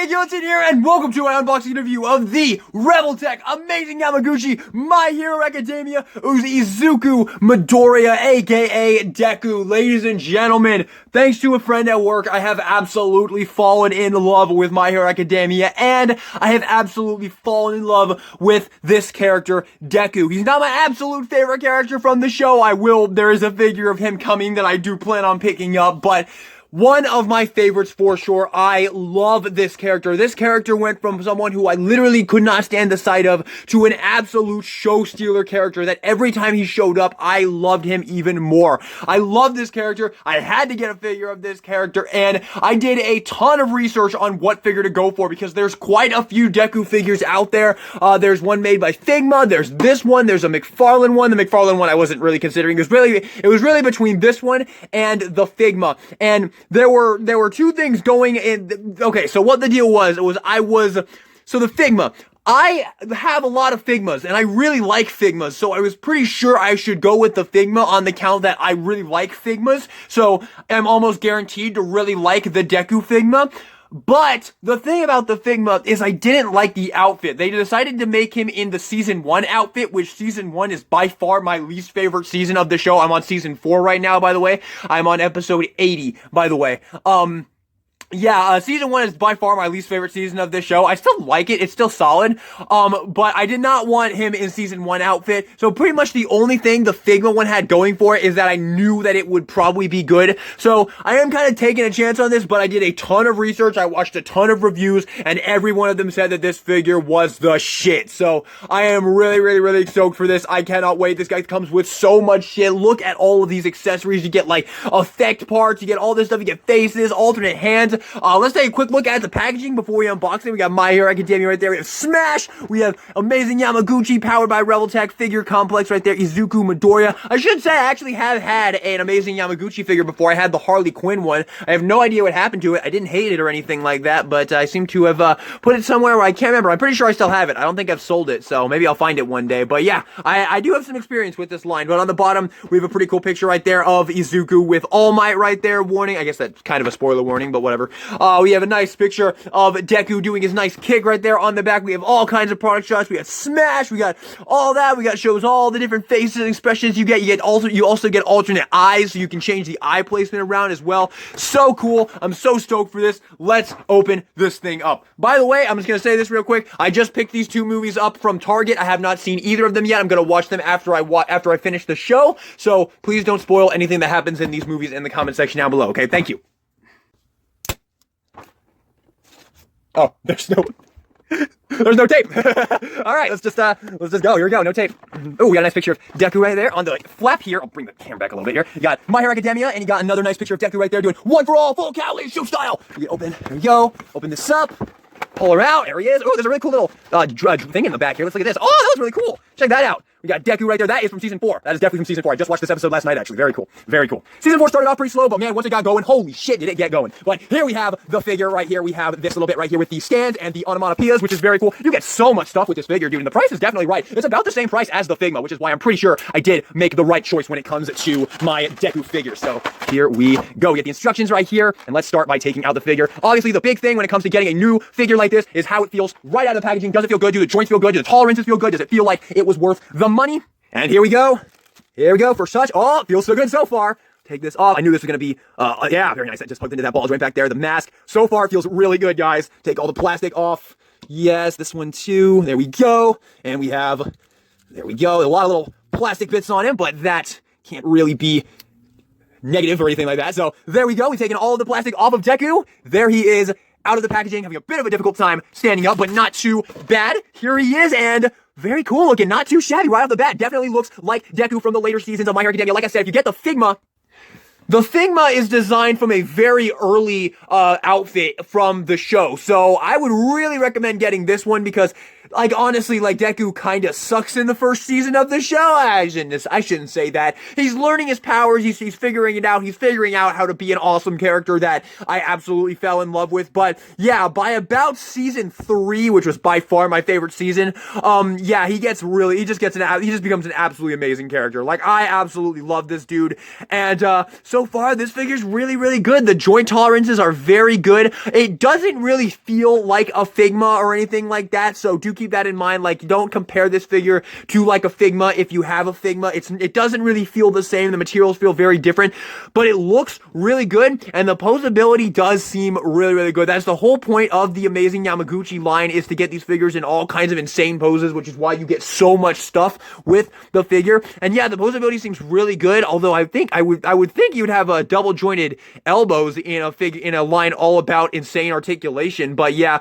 Ridiculous in here, and welcome to my unboxing review of the Rebel Tech Amazing Yamaguchi My Hero Academia Izuku Midoriya, aka Deku. Ladies and gentlemen, thanks to a friend at work, I have absolutely fallen in love with My Hero Academia, and I have absolutely fallen in love with this character, Deku. He's not my absolute favorite character from the show. There is a figure of him coming that I do plan on picking up, but one of my favorites for sure. I love this character. This character went from someone who I literally could not stand the sight of to an absolute show stealer character that every time he showed up, I loved him even more. I love this character. I had to get a figure of this character, and I did a ton of research on what figure to go for because there's quite a few Deku figures out there. There's one made by Figma. There's this one. There's a McFarlane one. The McFarlane one I wasn't really considering. It was really between this one and the Figma. And there were two things going in. Okay, so what the deal was, so the Figma. I have a lot of Figmas, and I really like Figmas, so I was pretty sure I should go with the Figma on the count that I really like Figmas, so I'm almost guaranteed to really like the Deku Figma. But the thing about the Figma is I didn't like the outfit. They decided to make him in the season 1 outfit, which season 1 is by far my least favorite season of the show. I'm on season 4 right now, by the way. I'm on episode 80, by the way. Season 1 is by far my least favorite season of this show. I still like it. It's still solid. But I did not want him in season 1 outfit. So pretty much the only thing the Figma one had going for it is that I knew that it would probably be good. So I am kind of taking a chance on this, but I did a ton of research. I watched a ton of reviews, and every one of them said that this figure was the shit. So I am really stoked for this. I cannot wait. This guy comes with so much shit. Look at all of these accessories. You get like effect parts. You get all this stuff. You get faces, alternate hands. Let's take a quick look at the packaging before we unbox it. We got My Hero Academia right there. We have Smash. We have Amazing Yamaguchi powered by Rebel Tech figure complex right there. Izuku Midoriya. I should say I actually have had an Amazing Yamaguchi figure before. I had the Harley Quinn one. I have no idea what happened to it. I didn't hate it or anything like that, but I seem to have put it somewhere where I can't remember. I'm pretty sure I still have it. I don't think I've sold it, so maybe I'll find it one day. But yeah, I do have some experience with this line. But on the bottom, we have a pretty cool picture right there of Izuku with All Might right there. Warning. I guess that's kind of a spoiler warning, but whatever. We have a nice picture of Deku doing his nice kick right there on the back. We have all kinds of product shots. We got Smash. We got all that. We got shows all the different faces and expressions you get. You also get alternate eyes, so you can change the eye placement around as well. So cool. I'm so stoked for this. Let's open this thing up. By the way, I'm just going to say this real quick. I just picked these two movies up from Target. I have not seen either of them yet. I'm going to watch them after I finish the show. So please don't spoil anything that happens in these movies in the comment section down below. Okay, thank you. Oh, there's no tape. All right, let's just go. Here we go. No tape. Oh, we got a nice picture of Deku right there on the flap here. I'll bring the camera back a little bit here. You got My Hero Academia, and you got another nice picture of Deku right there doing one for all, full Cali shoe style. We open. Here we go. Open this up. Pull her out. There he is. Oh, there's a really cool little thing in the back here. Let's look at this. Oh, that was really cool. Check that out. We got Deku right there. That is from season 4. That is definitely from season 4. I just watched this episode last night, actually. Very cool. Very cool. Season 4 started off pretty slow, but man, once it got going, holy shit, did it get going. But here we have the figure right here. We have this little bit right here with the stands and the onomatopoeias, which is very cool. You get so much stuff with this figure, dude, and the price is definitely right. It's about the same price as the Figma, which is why I'm pretty sure I did make the right choice when it comes to my Deku figure. So here we go. We get the instructions right here, and let's start by taking out the figure. Obviously, the big thing when it comes to getting a new figure like this is how it feels right out of the packaging. Does it feel good? Do the joints feel good? Do the tolerances feel good? Does it feel like it was worth the money? And here we go. Here we go for such. Oh, it feels so good so far. Take this off. I knew this was going to be, yeah, very nice. I just plugged into that ball joint back there. The mask. So far, it feels really good, guys. Take all the plastic off. Yes, this one too. There we go. And we have, there we go. A lot of little plastic bits on him, but that can't really be negative or anything like that. So there we go. We've taken all of the plastic off of Deku. There he is out of the packaging, having a bit of a difficult time standing up, but not too bad. Here he is, and very cool looking, not too shabby right off the bat. Definitely looks like Deku from the later seasons of My Hero Academia. Like I said, if you get the Figma is designed from a very early outfit from the show. So I would really recommend getting this one because like, honestly, like, Deku kinda sucks in the first season of the show. I shouldn't say that. He's learning his powers, he's figuring it out, he's figuring out how to be an awesome character that I absolutely fell in love with, but yeah, by about season 3, which was by far my favorite season, yeah, he just becomes an absolutely amazing character. Like, I absolutely love this dude, and, so far, this figure's really, really good. The joint tolerances are very good. It doesn't really feel like a Figma or anything like that, so do keep that in mind. Like, don't compare this figure to, like, a Figma if you have a Figma. It doesn't really feel the same. The materials feel very different, but it looks really good, and the posability does seem really, really good. That's the whole point of the Amazing Yamaguchi line, is to get these figures in all kinds of insane poses, which is why you get so much stuff with the figure. And yeah, the posability seems really good, although I would think you'd have a double jointed elbows in a line all about insane articulation. But yeah,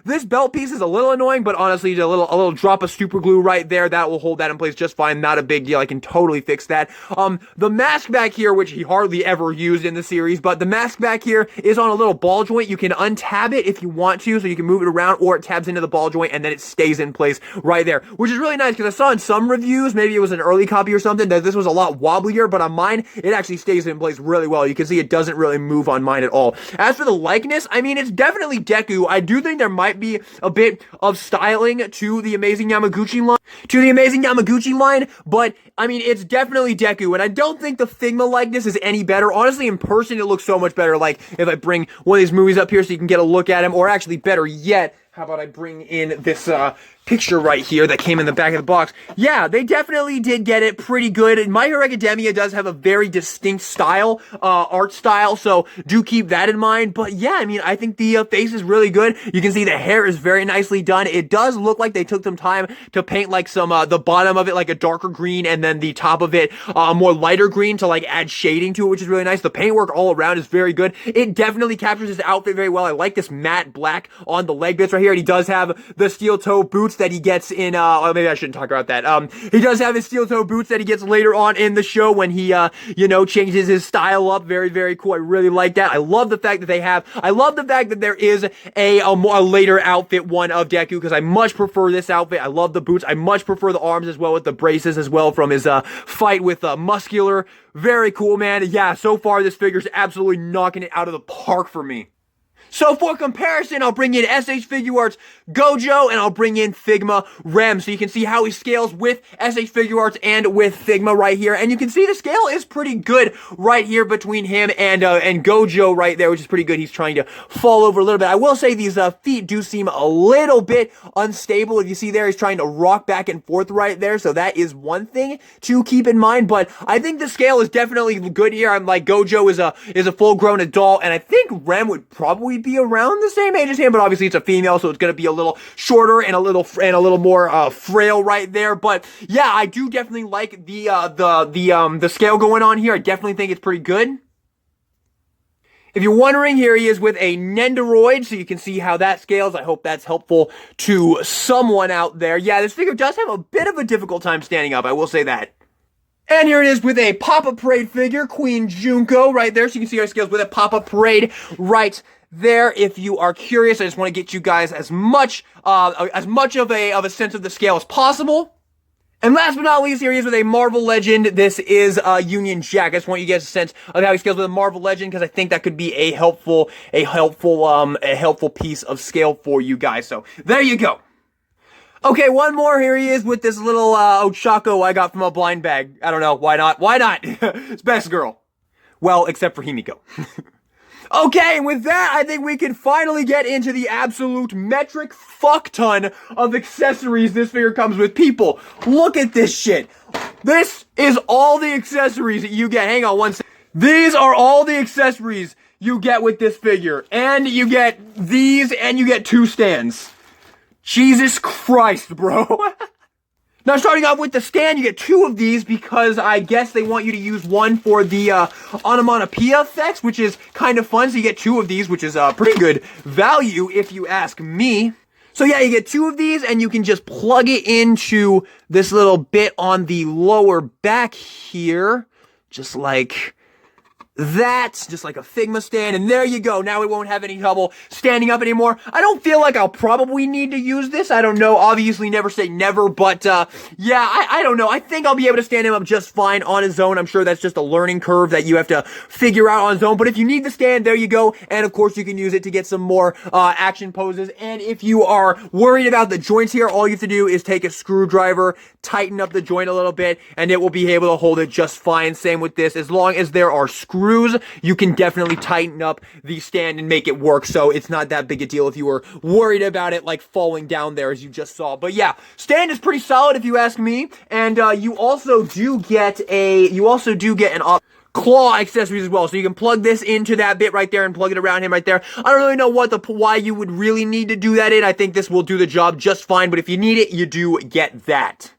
this belt piece is a little annoying, but honestly, a little drop of super glue right there, that will hold that in place just fine. Not a big deal. I can totally fix that. The mask back here, which he hardly ever used in the series, but the mask back here is on a little ball joint. You can untab it if you want to, so you can move it around, or it tabs into the ball joint and then it stays in place right there, which is really nice, because I saw in some reviews, maybe it was an early copy or something, that this was a lot wobblier, but on mine, it actually stays in place really well. You can see it doesn't really move on mine at all. As for the likeness, I mean, it's definitely Deku. I do think there might be a bit of styling to the Amazing Yamaguchi line, but I mean, it's definitely Deku, and I don't think the Figma likeness is any better. Honestly, in person, it looks so much better. Like, if I bring one of these movies up here so you can get a look at him, or actually better yet, how about I bring in this, picture right here that came in the back of the box. Yeah, they definitely did get it pretty good. My Hero Academia does have a very distinct style, art style, so do keep that in mind. But yeah, I mean, I think the face is really good. You can see the hair is very nicely done. It does look like they took some time to paint like some, the bottom of it like a darker green, and then the top of it a more lighter green to like add shading to it, which is really nice. The paintwork all around is very good. It definitely captures his outfit very well. I like this matte black on the leg bits right here. And he does have the steel toe boots that he gets in, maybe I shouldn't talk about that. He does have his steel toe boots that he gets later on in the show when he, changes his style up. Very, very cool. I really like that. I love the fact that there is a more later outfit one of Deku, because I much prefer this outfit. I love the boots. I much prefer the arms as well, with the braces as well from his, fight with, Muscular. Very cool, man. Yeah, so far this figure's absolutely knocking it out of the park for me. So for comparison, I'll bring in SH Figuarts Gojo, and I'll bring in Figma Rem, so you can see how he scales with SH Figuarts and with Figma right here. And you can see the scale is pretty good right here between him and Gojo right there, which is pretty good. He's trying to fall over a little bit. I will say these feet do seem a little bit unstable. If you see there, he's trying to rock back and forth right there, so that is one thing to keep in mind. But I think the scale is definitely good here. I'm like, Gojo is a full-grown adult, and I think Rem would probably be around the same age as him, but obviously it's a female, so it's going to be a little shorter and a little more frail right there. But yeah, I do definitely like the scale going on here. I definitely think it's pretty good. If you're wondering, here he is with a Nendoroid, so you can see how that scales. I hope that's helpful to someone out there. Yeah, this figure does have a bit of a difficult time standing up, I will say that. And here it is with a Papa Parade figure, Queen Junko, right there. So you can see how it scales with a Papa Parade right there. If you are curious, I just want to get you guys as much of a sense of the scale as possible. And last but not least, here he is with a Marvel Legend. This is Union Jack. I just want you guys a sense of how he scales with a Marvel Legend, because I think that could be a helpful piece of scale for you guys. So there you go. Okay, one more. Here he is with this little Ochako I got from a blind bag. I don't know, why not? Why not? It's best girl. Well, except for Himiko. Okay, and with that, I think we can finally get into the absolute metric fuck ton of accessories this figure comes with. People, look at this shit. This is all the accessories that you get. Hang on one second. These are all the accessories you get with this figure. And you get these, and you get 2 stands. Jesus Christ, bro. Now, starting off with the stand, you get 2 of these because I guess they want you to use one for the onomatopoeia effects, which is kind of fun. So you get 2 of these, which is pretty good value if you ask me. So yeah, you get 2 of these, and you can just plug it into this little bit on the lower back here, just like that, just like a Figma stand, and there you go. Now we won't have any trouble standing up anymore. I don't feel like I'll probably need to use this. I don't know. Obviously, never say never, but yeah, I don't know. I think I'll be able to stand him up just fine on his own. I'm sure that's just a learning curve that you have to figure out on his own, but if you need the stand, there you go. And of course, you can use it to get some more action poses. And if you are worried about the joints here, all you have to do is take a screwdriver, tighten up the joint a little bit, and it will be able to hold it just fine. Same with this. As long as there are screws, you can definitely tighten up the stand and make it work, so it's not that big a deal if you were worried about it like falling down there as you just saw. But yeah, stand is pretty solid if you ask me, and you also do get an claw accessories as well, so you can plug this into that bit right there and plug it around him right there. I don't really know why you would really need to do that in. I think this will do the job just fine, but if you need it, you do get that.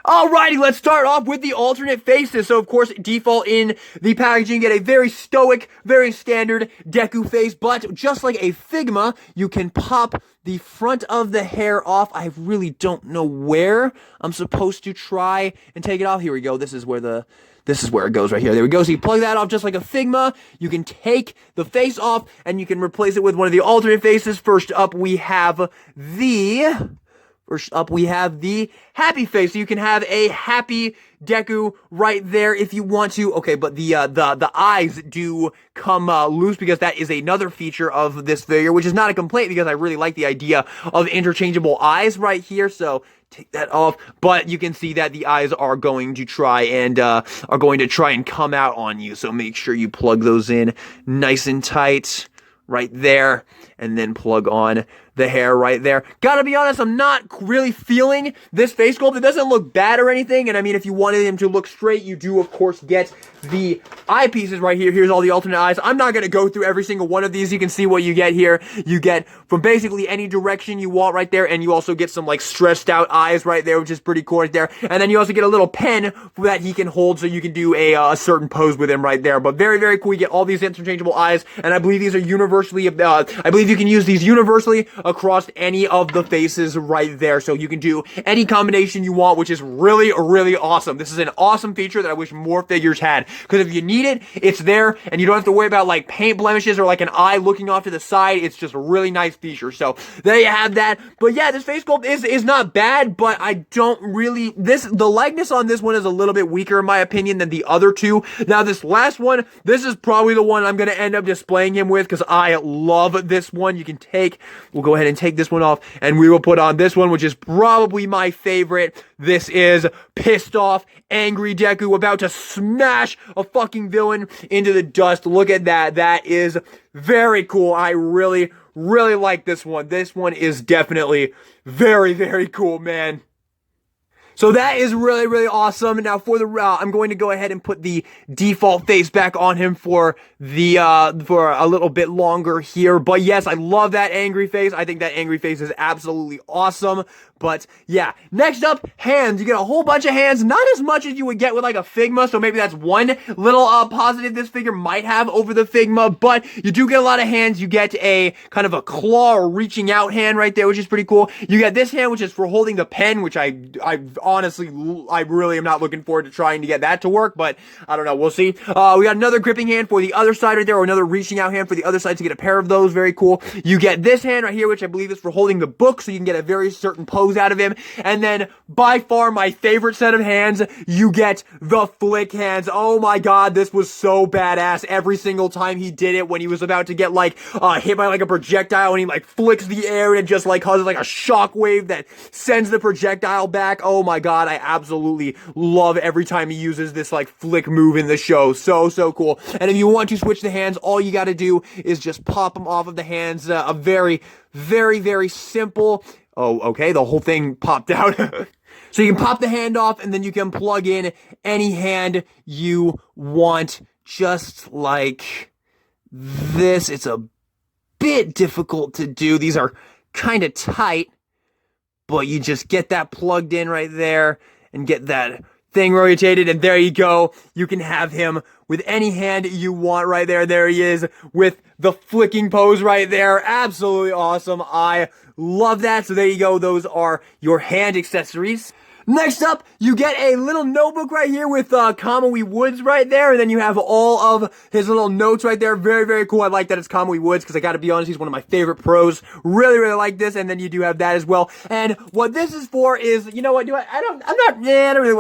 Alrighty, let's start off with the alternate faces. So, of course, default in the packaging, you get a very stoic, very standard Deku face, but just like a Figma, you can pop the front of the hair off. I really don't know where I'm supposed to try and take it off. Here we go. This is where it goes right here. There we go. So you plug that off just like a Figma. You can take the face off and you can replace it with one of the alternate faces. First up, we have the happy face. So you can have a happy Deku right there if you want to. Okay, but the eyes do come loose because that is another feature of this figure, which is not a complaint because I really like the idea of interchangeable eyes right here. So take that off, but you can see that the eyes are going to try and come out on you. So make sure you plug those in nice and tight right there, and then plug on the hair right there. Gotta be honest, I'm not really feeling this face sculpt. It doesn't look bad or anything, and I mean, if you wanted him to look straight, you do, of course, get the eyepieces right here. Here's all the alternate eyes. I'm not gonna go through every single one of these. You can see what you get here. You get from basically any direction you want right there, and you also get some, like, stressed out eyes right there, which is pretty cool right there. And then you also get a little pen that he can hold so you can do a certain pose with him right there. But very, very cool. You get all these interchangeable eyes, and I believe these are universally, I believe you can use these universally across any of the faces right there. So you can do any combination you want, which is really, really awesome. This is an awesome feature that I wish more figures had, because if you need it, it's there, and you don't have to worry about like paint blemishes or like an eye looking off to the side. It's just a really nice feature. So there you have that. But yeah, this face sculpt is not bad, but I don't really, the likeness on this one is a little bit weaker in my opinion than the other two. Now this last one, this is probably the one I'm going to end up displaying him with, because I love this one. We'll go ahead and take this one off, and we will put on this one, which is probably my favorite. This is pissed off, angry Deku about to smash a fucking villain into the dust. Look at that. That is very cool. I really, really like this one. This one is definitely very, very cool, man. So that is really, really awesome. Now for the, I'm going to go ahead and put the default face back on him for a little bit longer here. But yes, I love that angry face. I think that angry face is absolutely awesome. But yeah, next up, hands. You get a whole bunch of hands, not as much as you would get with like a Figma. So maybe that's one little positive this figure might have over the Figma. But you do get a lot of hands. You get a kind of a claw or reaching out hand right there, which is pretty cool. You get this hand, which is for holding the pen, which I honestly, I really am not looking forward to trying to get that to work, but I don't know. We'll see. We got another gripping hand for the other side right there, or another reaching out hand for the other side to get a pair of those. Very cool. You get this hand right here, which I believe is for holding the book, so you can get a very certain pose out of him. And then, by far, my favorite set of hands, you get the flick hands. Oh my god, this was so badass every single time he did it, when he was about to get, like, hit by, like, a projectile, and he, like, flicks the air, and it just, like, causes, like, a shockwave that sends the projectile back. Oh my god, I absolutely love every time he uses this, like, flick move in the show. So, so cool. And if you want to switch the hands, all you gotta do is just pop them off of the hands. A very, very, very simple... Oh, okay, the whole thing popped out. So you can pop the hand off, and then you can plug in any hand you want, just like this. It's a bit difficult to do. These are kind of tight, but you just get that plugged in right there and get that thing rotated, and there you go. You can have him with any hand you want right there. There he is with the flicking pose right there. Absolutely awesome. I love that. So there you go. Those are your hand accessories. Next up, you get a little notebook right here with Kamui Woods right there, and then you have all of his little notes right there. Very, very cool. I like that it's Kamui Woods because I gotta be honest, he's one of my favorite pros. Really, really like this, and then you do have that as well. And what this is for is, you know what, I don't really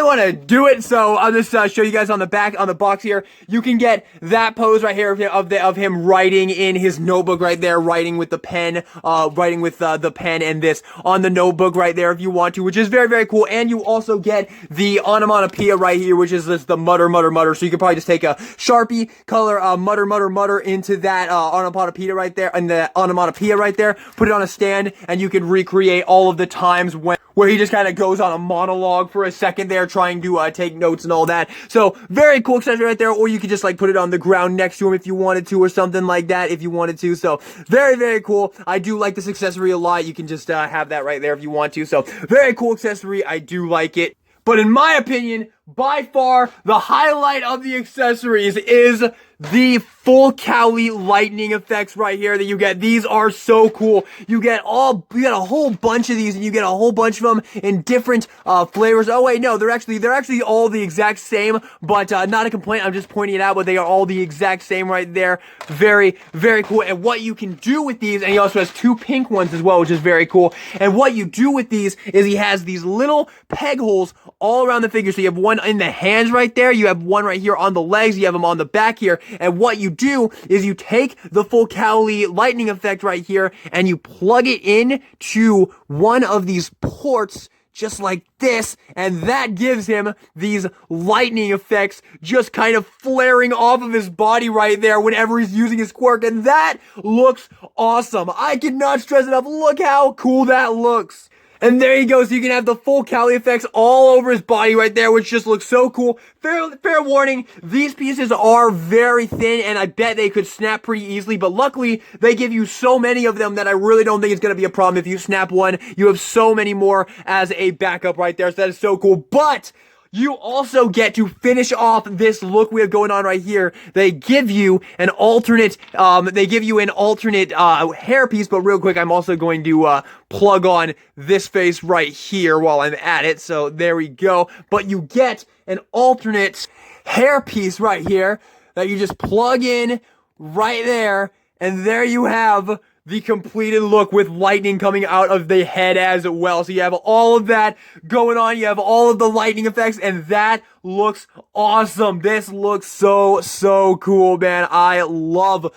want to do it, so I'll just show you guys on the back, on the box here. You can get that pose right here of him writing in his notebook right there, writing with the pen, the pen and this on the notebook right there if you want to, which is very, very cool. And you also get the onomatopoeia right here, which is just the mutter, mutter, mutter. So you can probably just take a Sharpie, color mutter, mutter, mutter into that onomatopoeia right there, and the onomatopoeia right there, put it on a stand, and you can recreate all of the times where he just kind of goes on a monologue for a second there trying to take notes and all that. So very cool accessory right there, or you could just like put it on the ground next to him if you wanted to, or something like that if you wanted to. So very, very cool. I do like this accessory a lot. You can just have that right there if you want to. So very cool accessory. I do like it. But in my opinion, by far, the highlight of the accessories is the full Cowley lightning effects right here that you get. These are so cool. You get a whole bunch of these, and you get a whole bunch of them in different flavors. Oh wait, no, they're actually all the exact same, but not a complaint. I'm just pointing it out, but they are all the exact same right there. Very, very cool. And what you can do with these, and he also has two pink ones as well, which is very cool. And what you do with these is he has these little peg holes all around the figure. So you have one in the hands right there. You have one right here on the legs. You have them on the back here. And what you do is you take the full Cowley lightning effect right here and you plug it in to one of these ports just like this, and that gives him these lightning effects just kind of flaring off of his body right there whenever he's using his quirk, and that looks awesome. I cannot stress enough. Look how cool that looks. And there you go, so you can have the full Cowley effects all over his body right there, which just looks so cool. Fair warning, these pieces are very thin, and I bet they could snap pretty easily, but luckily, they give you so many of them that I really don't think it's gonna be a problem. If you snap one, you have so many more as a backup right there, so that is so cool. But you also get to finish off this look we have going on right here. They give you an alternate, hairpiece, but real quick, I'm also going to, plug on this face right here while I'm at it. So there we go. But you get an alternate hairpiece right here that you just plug in right there, and there you have the completed look with lightning coming out of the head as well. So you have all of that going on. You have all of the lightning effects, and that looks awesome. This looks so cool, man. I love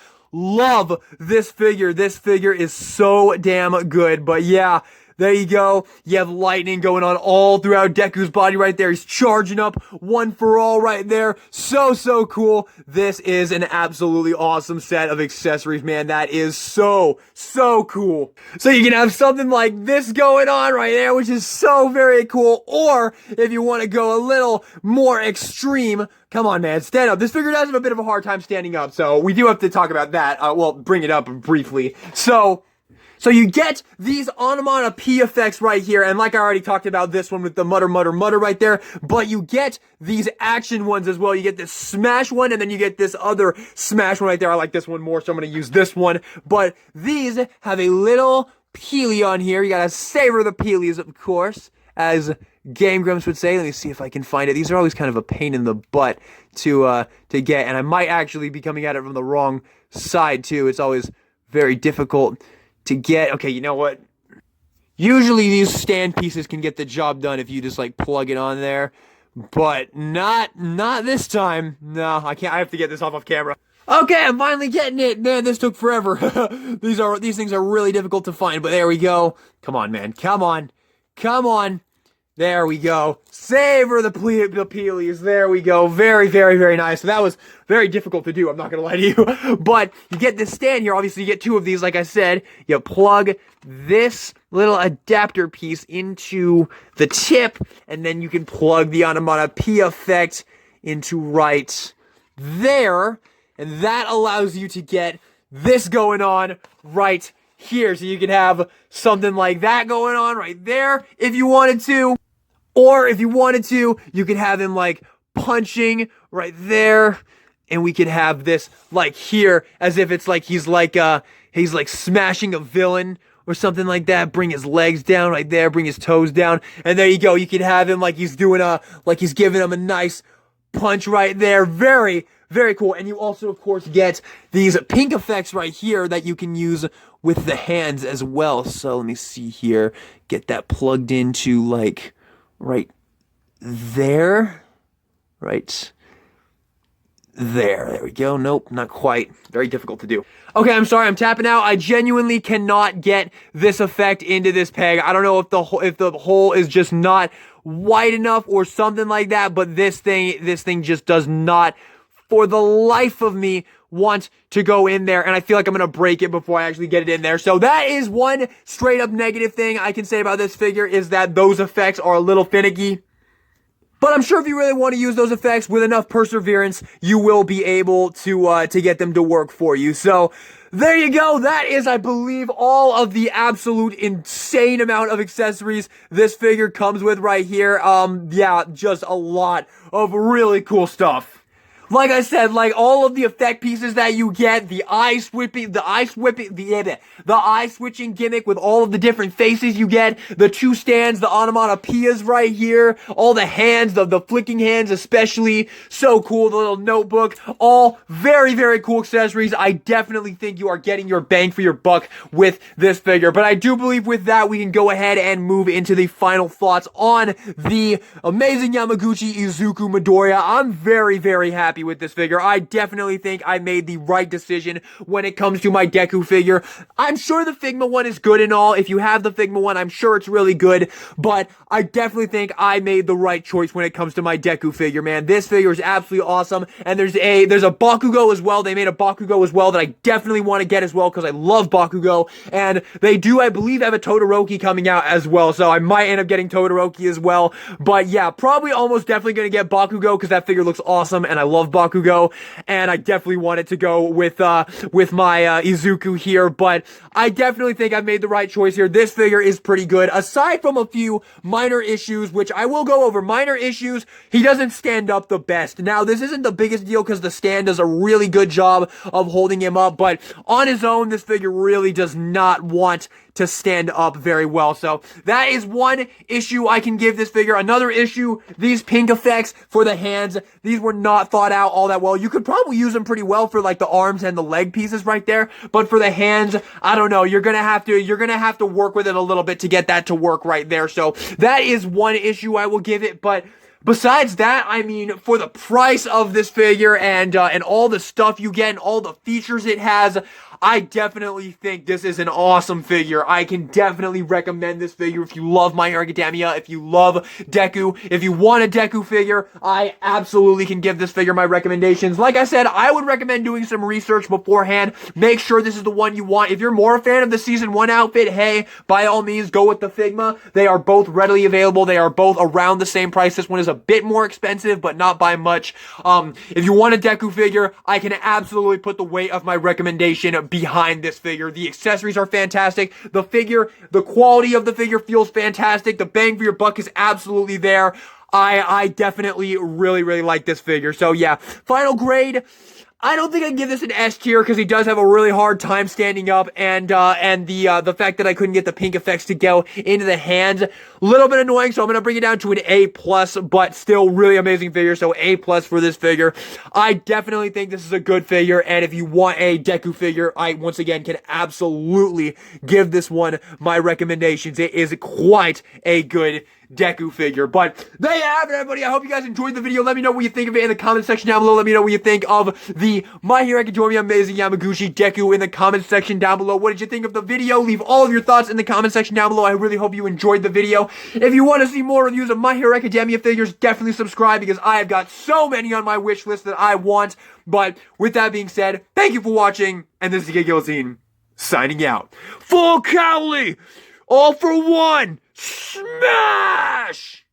this figure. This figure is so damn good. But yeah, there you go. You have lightning going on all throughout Deku's body right there. He's charging up one for all right there. So cool. This is an absolutely awesome set of accessories, man. That is so cool. So you can have something like this going on right there, which is so very cool. Or if you want to go a little more extreme, come on, man, stand up. This figure does have a bit of a hard time standing up, so we do have to talk about that. Well, bring it up briefly. So you get these onomatopoeia effects right here, and like I already talked about this one with the mutter, mutter, mutter right there, but you get these action ones as well. You get this smash one, and then you get this other smash one right there. I like this one more, so I'm gonna use this one. But these have a little peely on here. You gotta savor the peelies, of course, as Game Grumps would say. Let me see if I can find it. These are always kind of a pain in the butt to get, and I might actually be coming at it from the wrong side too. It's always very difficult to get. Okay, you know what? Usually these stand pieces can get the job done if you just like plug it on there, but not this time. No, I can't. I have to get this off camera. Okay, I'm finally getting it. Man, this took forever. These things are really difficult to find, but there we go. Come on, man. Come on. There we go. Savor the peelies. There we go. Very nice. So that was very difficult to do, I'm not gonna lie to you. But you get this stand here. Obviously, you get two of these, like I said. You plug this little adapter piece into the tip, and then you can plug the onomatopoeia effect into right there. And that allows you to get this going on right here. So you can have something like that going on right there if you wanted to. Or if you wanted to, you could have him like punching right there, and we could have this like here as if it's like he's like smashing a villain or something like that. Bring his legs down right there, bring his toes down, and there you go. You can have him like he's giving him a nice punch right there. Very, very cool. And you also, of course, get these pink effects right here that you can use with the hands as well. So let me see here. Get that plugged into like right there. Right there. There we go. Nope, not quite. Very difficult to do. Okay, I'm sorry. I'm tapping out. I genuinely cannot get this effect into this peg. I don't know if the hole is just not wide enough or something like that, but this thing just does not, for the life of me, want to go in there, and I feel like I'm gonna break it before I actually get it in there. So that is one straight up negative thing I can say about this figure, is that those effects are a little finicky. But I'm sure if you really want to use those effects with enough perseverance, you will be able to get them to work for you. So there you go. That is, I believe, all of the absolute insane amount of accessories this figure comes with right here. Yeah, just a lot of really cool stuff. Like I said, like all of the effect pieces that you get, the eye switching gimmick with all of the different faces you get, the two stands, the onomatopoeias right here, all the hands, the flicking hands especially, so cool, the little notebook, all very, very cool accessories. I definitely think you are getting your bang for your buck with this figure. But I do believe with that, we can go ahead and move into the final thoughts on the amazing Yamaguchi Izuku Midoriya. I'm very, very happy with this figure. I definitely think I made the right decision when it comes to my Deku figure. I'm sure the Figma one is good and all. If you have the Figma one, I'm sure it's really good, but I definitely think I made the right choice when it comes to my Deku figure, man. This figure is absolutely awesome, and there's a Bakugo as well. They made a Bakugo as well that I definitely want to get as well because I love Bakugo, and they do, I believe, have a Todoroki coming out as well, so I might end up getting Todoroki as well. But yeah, probably almost definitely going to get Bakugo because that figure looks awesome, and I love Bakugo, and I definitely wanted to go with my Izuku here, but I definitely think I've made the right choice here. This figure is pretty good, aside from a few minor issues, which I will go over. Minor issues, he doesn't stand up the best. Now, this isn't the biggest deal because the stand does a really good job of holding him up, but on his own, this figure really does not want to stand up very well. So that is one issue I can give this figure. Another issue, these pink effects for the hands, these were not thought out all that well. You could probably use them pretty well for like the arms and the leg pieces right there, but for the hands, I don't know, you're gonna have to work with it a little bit to get that to work right there. So that is one issue I will give it, but besides that, I mean, for the price of this figure and all the stuff you get and all the features it has, I definitely think this is an awesome figure. I can definitely recommend this figure if you love My Hero Academia, if you love Deku, if you want a Deku figure, I absolutely can give this figure my recommendations. Like I said, I would recommend doing some research beforehand. Make sure this is the one you want. If you're more a fan of the Season 1 outfit, hey, by all means, go with the Figma. They are both readily available. They are both around the same price. This one is a bit more expensive, but not by much. If you want a Deku figure, I can absolutely put the weight of my recommendation behind this figure. The accessories are fantastic. The figure, the quality of the figure feels fantastic. The bang for your buck is absolutely there. I definitely really, really like this figure. So yeah, final grade, I don't think I can give this an S tier because he does have a really hard time standing up, and the fact that I couldn't get the pink effects to go into the hands, a little bit annoying, so I'm gonna bring it down to an A+, but still really amazing figure, so A+ for this figure. I definitely think this is a good figure, and if you want a Deku figure, I once again can absolutely give this one my recommendations. It is quite a good Deku figure. But there you have it, everybody. I hope you guys enjoyed the video. Let me know what you think of it in the comment section down below. Let me know what you think of the My Hero Academia Amazing Yamaguchi Deku in the comment section down below. What did you think of the video? Leave all of your thoughts in the comment section down below. I really hope you enjoyed the video. If you want to see more reviews of My Hero Academia figures, definitely subscribe because I have got so many on my wish list that I want. But with that being said, thank you for watching, and this is the Guillotine signing out. Full Cowley! All for one! Smash!